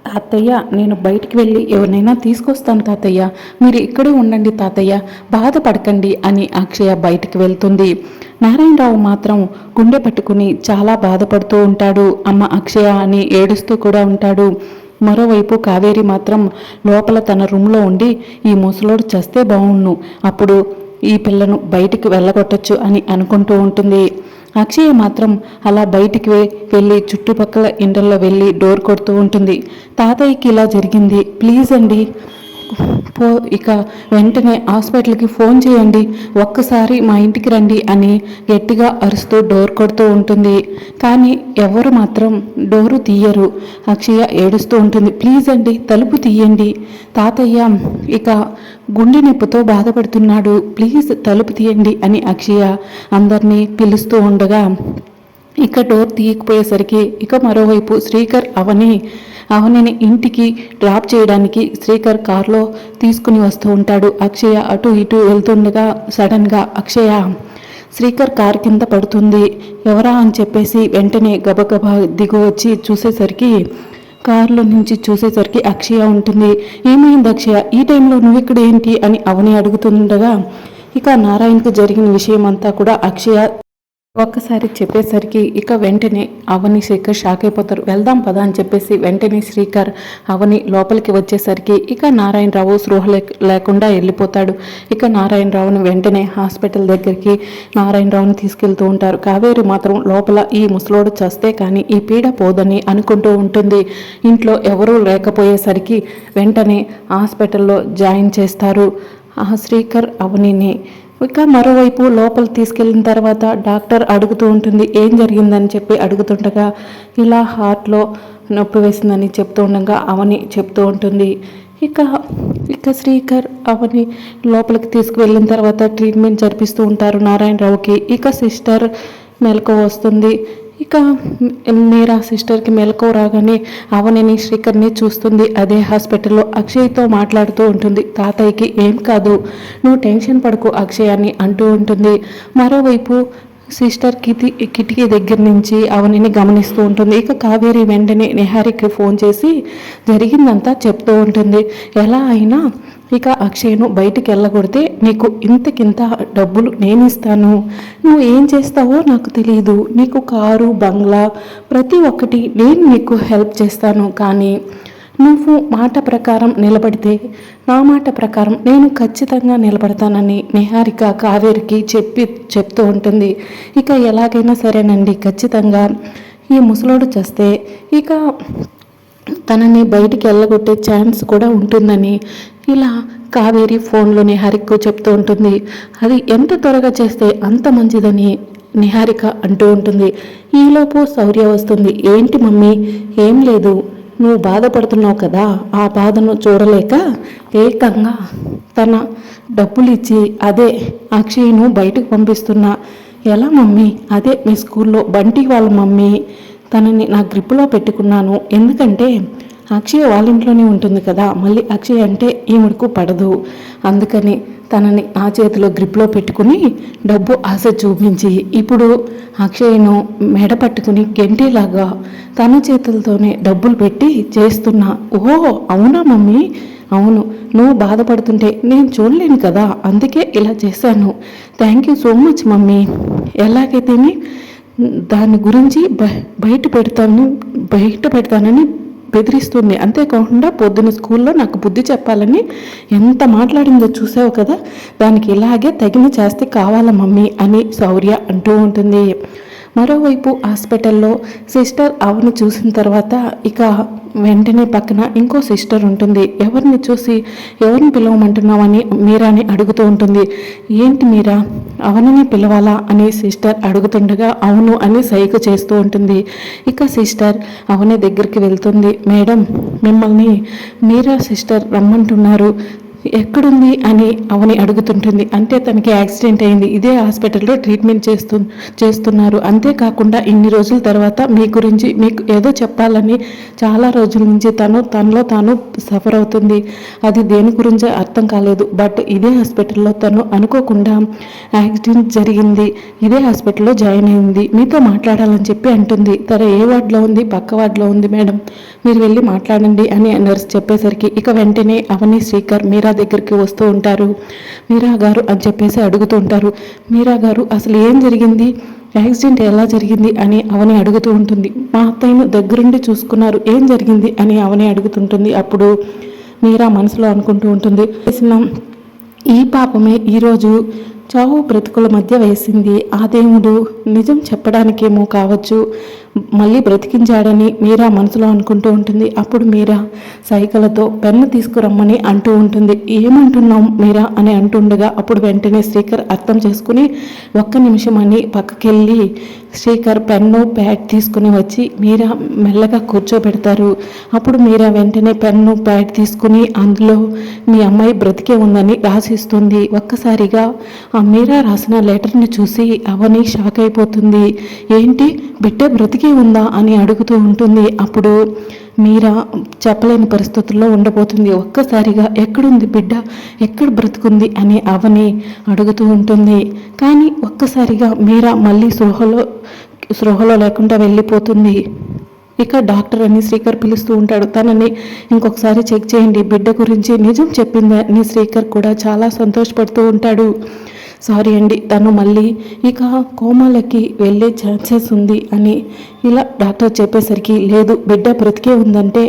తాతయ్య, నేను బయటికి వెళ్ళి ఎవరినైనా తీసుకొస్తాను తాతయ్య, మీరు ఇక్కడే ఉండండి తాతయ్య, బాధపడకండి అని అక్షయ బయటికి వెళ్తుంది. నారాయణరావు మాత్రం గుండె పట్టుకుని చాలా బాధపడుతూ ఉంటాడు. అమ్మ అక్షయ అని ఏడుస్తూ కూడా ఉంటాడు. మరోవైపు కావేరి మాత్రం లోపల తన రూమ్లో ఉండి ఈ ముసలోడు చస్తే బాగుండు, అప్పుడు ఈ పిల్లను బయటికి వెళ్ళగొట్టచ్చు అని అనుకుంటూ ఉంటుంది. అక్షయ మాత్రం అలా బయటికి వెళ్ళి చుట్టుపక్కల ఇండ్లలో వెళ్ళి డోర్ కొడుతూ ఉంటుంది. తాతయ్యకి ఇలా జరిగింది, ప్లీజ్ అండి ఇక వెంటనే హాస్పిటల్కి ఫోన్ చేయండి, ఒక్కసారి మా ఇంటికి రండి అని గట్టిగా అరుస్తూ డోర్ కొడుతూ ఉంటుంది. కానీ ఎవరు మాత్రం డోరు తీయరు. అక్షయ ఏడుస్తూ ఉంటుంది, ప్లీజ్ అండి తలుపు తీయండి, తాతయ్య ఇక గుండె నొప్పితో బాధపడుతున్నాడు, ప్లీజ్ తలుపు తీయండి అని అక్షయ అందరినీ పిలుస్తూ ఉండగా ఇక డోర్ తీయకపోయేసరికి ఇక మరోవైపు శ్రీకర్ అవనిని ఇంటికి డ్రాప్ చేయడానికి శ్రీకర్ కారులో తీసుకుని వస్తూ ఉంటాడు. అక్షయ అటు ఇటు వెళ్తుండగా సడన్గా అక్షయ శ్రీకర్ కారు కింద పడుతుంది. ఎవరా అని చెప్పేసి వెంటనే గబగబా దిగు వచ్చి చూసేసరికి కారులో నుంచి చూసేసరికి అక్షయ ఉంటుంది. ఏమైంది అక్షయ, ఈ టైంలో నువ్వు ఇక్కడ ఏంటి అని అవని అడుగుతుండగా ఇక నారాయణకు జరిగిన విషయం అంతా కూడా అక్షయ ఒక్కసారి చెప్పేసరికి ఇక వెంటనే అవని శ్రీకర్ షాక్ అయిపోతారు. వెళ్దాం పదా అని చెప్పేసి వెంటనే శ్రీకర్ అవని లోపలికి వచ్చేసరికి ఇక నారాయణరావు స్పృహ లేకుండా వెళ్ళిపోతాడు. ఇక నారాయణరావుని వెంటనే హాస్పిటల్ దగ్గరికి నారాయణరావుని తీసుకెళ్తూ ఉంటారు. కావేరి మాత్రం లోపల ఈ ముసలోడు చస్తే కానీ ఈ పీడ పోదని అనుకుంటూ ఉంటుంది. ఇంట్లో ఎవరూ లేకపోయేసరికి వెంటనే హాస్పిటల్లో జాయిన్ చేస్తారు శ్రీకర్ అవనిని. ఇక మరోవైపు లోపల తీసుకెళ్ళిన తర్వాత డాక్టర్ అడుగుతూ ఉంటుంది ఏం జరిగిందని చెప్పి అడుగుతుండగా ఇలా హార్ట్లో నొప్పి వేసిందని చెప్తూ ఉండగా అవని చెప్తూ ఉంటుంది. ఇక శ్రీకర్ అవని లోపలికి తీసుకువెళ్ళిన తర్వాత ట్రీట్మెంట్ జరిపిస్తూ ఉంటారు నారాయణరావుకి. ఇక సిస్టర్ మెలకు వస్తుంది. ఇక మీరా సిస్టర్కి మెలకు రాగానే అవనిని శ్రీకర్ని చూస్తుంది. అదే హాస్పిటల్లో అక్షయ్తో మాట్లాడుతూ ఉంటుంది. తాతయ్యకి ఏం కాదు, నువ్వు టెన్షన్ పడకు అక్షయ్ అని అంటూ ఉంటుంది. మరోవైపు సిస్టర్ కిటికీ దగ్గర నుంచి అవనిని గమనిస్తూ ఉంటుంది. ఇక కావేరి వెంటనే నిహారికి ఫోన్ చేసి జరిగిందంతా చెప్తూ ఉంటుంది. ఎలా అయినా ఇక అక్షయ్ను బయటికి వెళ్ళగొడితే నీకు ఇంతకింత డబ్బులు నేను ఇస్తాను, నువ్వు ఏం చేస్తావో నాకు తెలియదు, నీకు కారు బంగ్లా ప్రతి ఒక్కటి నేను నీకు హెల్ప్ చేస్తాను, కానీ నువ్వు మాట ప్రకారం నిలబడితే నా మాట ప్రకారం నేను ఖచ్చితంగా నిలబడతానని నిహారిక కావేరికి చెప్తూ ఉంటుంది. ఇక ఎలాగైనా సరేనండి, ఖచ్చితంగా ఈ ముసలోడు చేస్తే ఇక తనని బయటికి వెళ్ళగొట్టే ఛాన్స్ కూడా ఉంటుందని ఇలా కావేరి ఫోన్లో నిహారికకు చెప్తూ ఉంటుంది. అది ఎంత త్వరగా చేస్తే అంత మంచిదని నిహారిక అంటూ ఉంటుంది. ఈలోపు శౌర్య వస్తుంది. ఏంటి మమ్మీ, ఏం లేదు, నువ్వు బాధపడుతున్నావు కదా, ఆ బాధను చూడలేక ఏకంగా తన డబ్బులు ఇచ్చి అదే అక్షయ్ను బయటకు పంపిస్తున్నా. ఎలా మమ్మీ, అదే మీ స్కూల్లో బంటి వాళ్ళ మమ్మీ, తనని నా గ్రిప్పులో పెట్టుకున్నాను, ఎందుకంటే అక్షయ వాళ్ళ ఇంట్లోనే ఉంటుంది కదా, మళ్ళీ అక్షయ అంటే ఈవిడకు పడదు, అందుకని తనని ఆ చేతిలో గ్రిప్లో పెట్టుకుని డబ్బు ఆశ చూపించి ఇప్పుడు అక్షయ్ను మెడ పట్టుకుని గెంటేలాగా తన చేతులతోనే డబ్బులు పెట్టి చేస్తున్నా. ఓహో అవునా మమ్మీ, అవును, నువ్వు బాధపడుతుంటే నేను చూడలేను కదా, అందుకే ఇలా చేశాను, thank you so much mummy, ఎలాగైతేనే దాని గురించి బయట పెడతానని బెదిరిస్తుంది. అంతేకాకుండా పొద్దున స్కూల్లో నాకు బుద్ధి చెప్పాలని ఎంత మాట్లాడిందో చూసావు కదా, దానికి ఇలాగే తగిన చేస్తే కావాలా మమ్మీ అని శౌర్య అంటూ ఉంటుంది. మరోవైపు హాస్పిటల్లో సిస్టర్ అవని చూసిన తర్వాత ఇక వెంటనే పక్కన ఇంకో సిస్టర్ ఉంటుంది. ఎవరిని చూసి ఎవరిని పిలవమంటున్నావని మీరాని అడుగుతూ ఉంటుంది. ఏంటి మీరా, అవనిని పిలవాలా అని సిస్టర్ అడుగుతుండగా అవును అని సైగ చేస్తూ ఉంటుంది. ఇక సిస్టర్ అవని దగ్గరికి వెళ్తుంది. మేడం, మిమ్మల్ని మీరా సిస్టర్ రమ్మంటున్నారు, ఎక్కడుంది అని అవని అడుగుతుంటుంది. అంటే తనకి యాక్సిడెంట్ అయింది, ఇదే హాస్పిటల్లో ట్రీట్మెంట్ చేస్తున్నారు. అంతేకాకుండా ఇన్ని రోజుల తర్వాత మీ గురించి మీకు ఏదో చెప్పాలని చాలా రోజుల నుంచి తనలో తాను సఫర్ అవుతుంది. అది దేని గురించో అర్థం కాలేదు. బట్ ఇదే హాస్పిటల్లో తను అనుకోకుండా యాక్సిడెంట్ జరిగింది, ఇదే హాస్పిటల్లో జాయిన్ అయింది, మీతో మాట్లాడాలని చెప్పి అంటుంది. తన ఏ వార్డులో ఉంది? పక్క వార్డులో ఉంది మేడం, మీరు వెళ్ళి మాట్లాడండి అని నర్స్ చెప్పేసరికి ఇక వెంటనే అవని శ్రీకర్ మీరా దగ్గరికి వస్తూ ఉంటారు. మీరా గారు అని చెప్పేసి అడుగుతూ ఉంటారు. మీరా గారు అసలు ఏం జరిగింది, యాక్సిడెంట్ ఎలా జరిగింది అని అవని అడుగుతూ ఉంటుంది. మా అత్తయ్యను దగ్గరుండి చూసుకున్నారు, ఏం జరిగింది అని అవని అడుగుతుంటుంది. అప్పుడు మీరా మనసులో అనుకుంటూ ఉంటుంది, ఈ పాపమే ఈరోజు చావు బ్రతుకుల మధ్య వేసింది. ఆ దేవుడు నిజం చెప్పడానికేమో కావచ్చు మళ్ళీ బ్రతికించాడని మీరా మనసులో అనుకుంటూ ఉంటుంది. అప్పుడు మీరా సైకిల్తో పెన్ను తీసుకురమ్మని అంటూ ఉంటుంది. ఏమంటున్నాం మీరా అని అంటుండగా అప్పుడు వెంటనే శ్రీకర్ అర్థం చేసుకుని ఒక్క నిమిషం అని పక్కకెళ్ళి శ్రీకర్ పెన్ను ప్యాడ్ తీసుకుని వచ్చి మీరా మెల్లగా కూర్చోబెడతారు. అప్పుడు మీరా వెంటనే పెన్ను ప్యాడ్ తీసుకుని అందులో మీ అమ్మాయి బ్రతికే ఉందని రాసిస్తుంది. ఒక్కసారిగా ఆ మీరా రాసిన లెటర్ని చూసి అవని షాక్ అయిపోతుంది. ఏంటి, బిడ్డ బ్రతికే ఉందా అని అడుగుతూ ఉంటుంది. అప్పుడు మీరా చెప్పలేని పరిస్థితుల్లో ఉండబోతుంది. ఒక్కసారిగా ఎక్కడుంది బిడ్డ, ఎక్కడ బ్రతుకుంది అని అవని అడుగుతూ ఉంటుంది. కానీ ఒక్కసారిగా మీరా మళ్ళీ స్పృహలో లేకుండా వెళ్ళిపోతుంది. ఇక డాక్టర్ అని శ్రీకర్ పిలుస్తూ ఉంటాడు. తనని ఇంకొకసారి చెక్ చేయండి, బిడ్డ గురించి నిజం చెప్పిందని శ్రీకర్ కూడా చాలా సంతోషపడుతూ ఉంటాడు. సారీ అండి, తను మళ్ళీ ఇక కోమాలకి వెళ్ళే ఛాన్సెస్ ఉంది అని ఇలా డాక్టర్ చెప్పేసరికి లేదు, బిడ్డ బ్రతికే ఉందంటే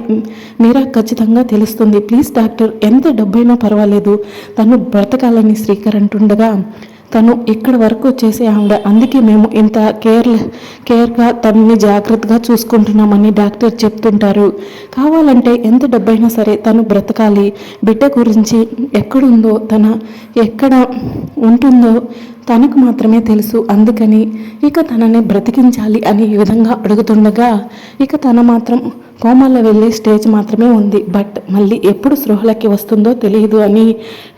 మీరా ఖచ్చితంగా తెలుస్తుంది. ప్లీజ్ డాక్టర్, ఎంత డబ్బైనా పర్వాలేదు, తను బ్రతకాలని శ్రీకర్ అంటుండగా తను ఇక్కడ వరకు చేసే ఆవిడ, అందుకే మేము ఇంత కేర్గా తనని జాగ్రత్తగా చూసుకుంటున్నామని డాక్టర్ చెప్తుంటారు. కావాలంటే ఎంత డబ్బైనా సరే తను బ్రతకాలి, బిడ్డ గురించి ఎక్కడుందో ఎక్కడ ఉంటుందో తనకు మాత్రమే తెలుసు, అందుకని ఇక తనని బ్రతికించాలి అని ఈ విధంగా అడుగుతుండగా ఇక తన మాత్రం కోమాల్లో వెళ్ళే స్టేజ్ మాత్రమే ఉంది. బట్ మళ్ళీ ఎప్పుడు స్పృహలకి వస్తుందో తెలియదు అని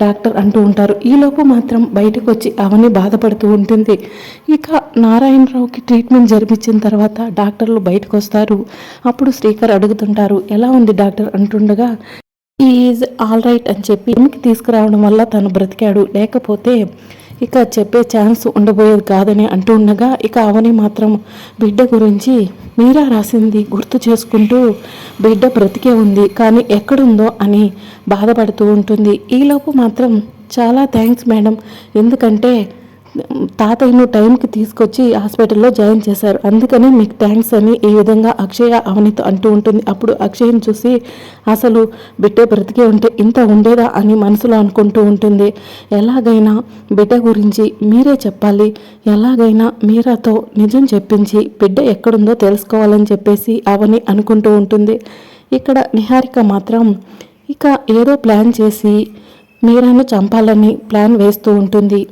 డాక్టర్ అంటూ ఉంటారు. ఈలోపు మాత్రం బయటకు వచ్చి అవని బాధపడుతూ ఉంటుంది. ఇక నారాయణరావుకి ట్రీట్మెంట్ జరిపించిన తర్వాత డాక్టర్లు బయటకు వస్తారు. అప్పుడు శ్రీకర్ అడుగుతుంటారు, ఎలా ఉంది డాక్టర్ అంటుండగా ఈజ్ ఆల్ రైట్ అని చెప్పి ఇంటికి తీసుకురావడం వల్ల తను బ్రతికాడు, లేకపోతే ఇక చెప్పే ఛాన్స్ ఉండబోయేది కాదని అంటూ ఉండగా ఇక అవని మాత్రం బిడ్డ గురించి మీరా రాసింది గుర్తు చేసుకుంటూ బిడ్డ బ్రతికే ఉంది కానీ ఎక్కడుందో అని బాధపడుతూ ఉంటుంది. ఈలోపు మాత్రం చాలా థ్యాంక్స్ మేడం, ఎందుకంటే తాతయ్యను టైంకి తీసుకొచ్చి హాస్పిటల్లో జాయిన్ చేశారు, అందుకని మీకు థ్యాంక్స్ అని ఈ విధంగా అక్షయ అవనితో అంటూ ఉంటుంది. అప్పుడు అక్షయని చూసి అసలు బిడ్డ బ్రతికే ఉంటే ఇంత ఉండేదా అని మనసులో అనుకుంటూ ఉంటుంది. ఎలాగైనా బిడ్డ గురించి మీరే చెప్పాలి, ఎలాగైనా మీరాతో నిజం చెప్పించి బిడ్డ ఎక్కడుందో తెలుసుకోవాలని చెప్పేసి అవని అనుకుంటూ ఉంటుంది. ఇక్కడ నిహారిక మాత్రం ఇక ఏదో ప్లాన్ చేసి మీరాను చంపాలని ప్లాన్ వేస్తూ ఉంటుంది.